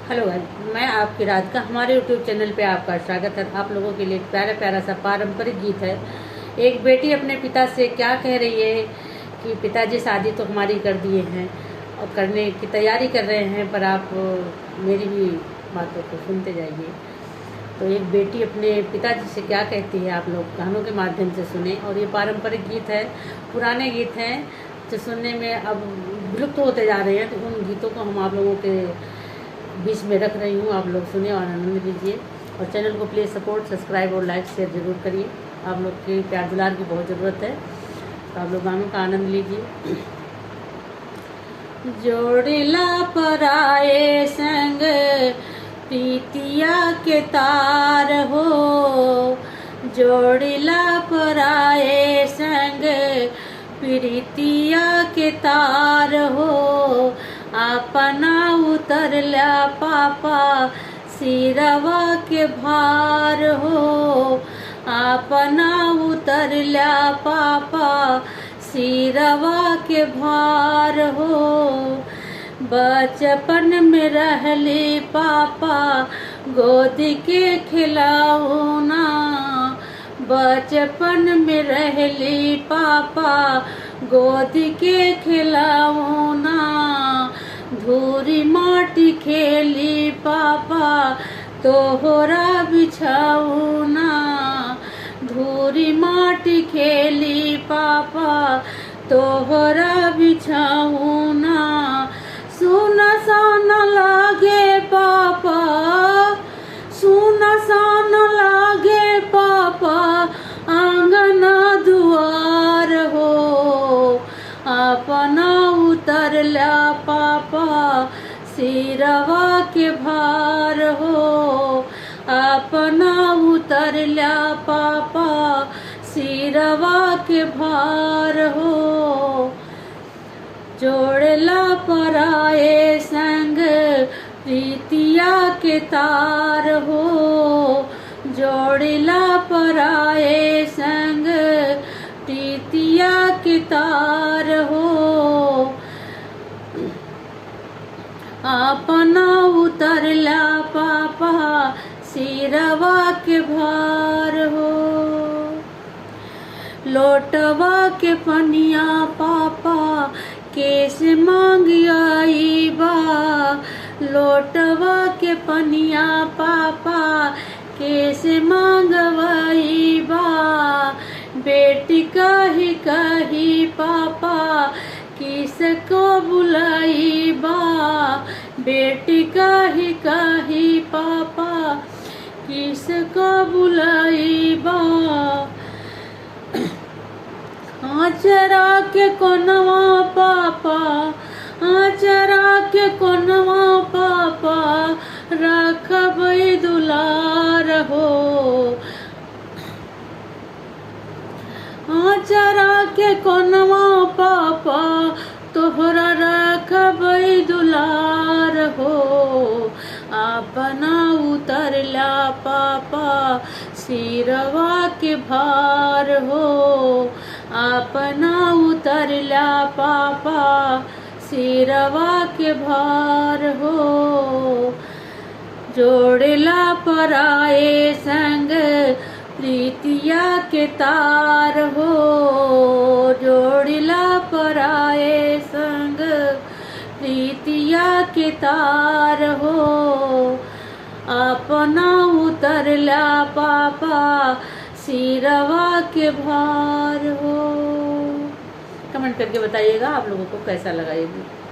Hello guys, मैं आपकी राधिका। हमारे यूट्यूब चैनल पे आपका स्वागत है। आप लोगों के लिए प्यारा प्यारा सा पारंपरिक गीत है। एक बेटी अपने पिता से क्या कह रही है कि पिताजी शादी तो हमारी कर दिए हैं और करने की तैयारी कर रहे हैं, पर आप मेरी भी बातों को सुनते जाइए। तो एक बेटी अपने पिताजी से क्या कहती है, आप लोग गानों के माध्यम से सुने। और ये पारंपरिक गीत है, पुराने गीत हैं जो सुनने में अब विलुप्त होते जा रहे हैं, तो उन गीतों को हम आप लोगों के बीच में रख रही हूँ। आप लोग सुने और आनंद लीजिए, और चैनल को प्लीज़ सपोर्ट, सब्सक्राइब और लाइक शेयर ज़रूर करिए। आप लोग की प्यार दुलार की बहुत ज़रूरत है, तो आप लोग गानों का आनंद लीजिए। जोड़िला पराए संग प्रीतिया के तार हो, जोड़िला पराए संग प्रीतिया के तार हो, अपना उतरल्या पापा सिरवा के भार हो, अपना उतरल्या पापा सिरवा के भार हो। बचपन में रहली पापा गोद के खिलौना, बचपन में रहली पापा गोद के खिलौना, धूरी माटी खेली पापा तोहरा बिछौना, धूरी माटी खेली पापा तोहरा बिछौना। सुना सान लागे पापा, सुना सान लागे पापा आंगना दुआर हो, अपना उतरल्या पापा सिरवा के भार हो, अपना उतरल्या पापा सिरवा के भार हो। जोड़ला पराए संग प्रीतिया के तार हो, जोड़ला पराए संग प्रीतिया के तार हो, अपना उतरला पापा सिरवा के भार हो। लोटवा के पनिया पापा कैसे मांग आई बा, लोटवा के पनिया पापा कैसे मांगवाई बा, बेटी कही पापा किसको बुलाई बा, बेटी कही पापा किसको बुलाई बा। आचरा के कोनवा पापा, आचरा के कोनवा पापा रखब दुलार हो, आचरा के कोनवा पापा तोहरा रखब दुलार हो, अपना उतरला पापा सिरवा के भार हो, अपना उतरला पापा सिरवा के भार हो। जोड़ला पराए संग प्रीतिया के तार हो, जोड़ला पराए संग प्रीतिया के तार हो, अपना उतरला पापा सिरवा के भार हो। कमेंट करके बताइएगा आप लोगों को कैसा लगा ये गीत।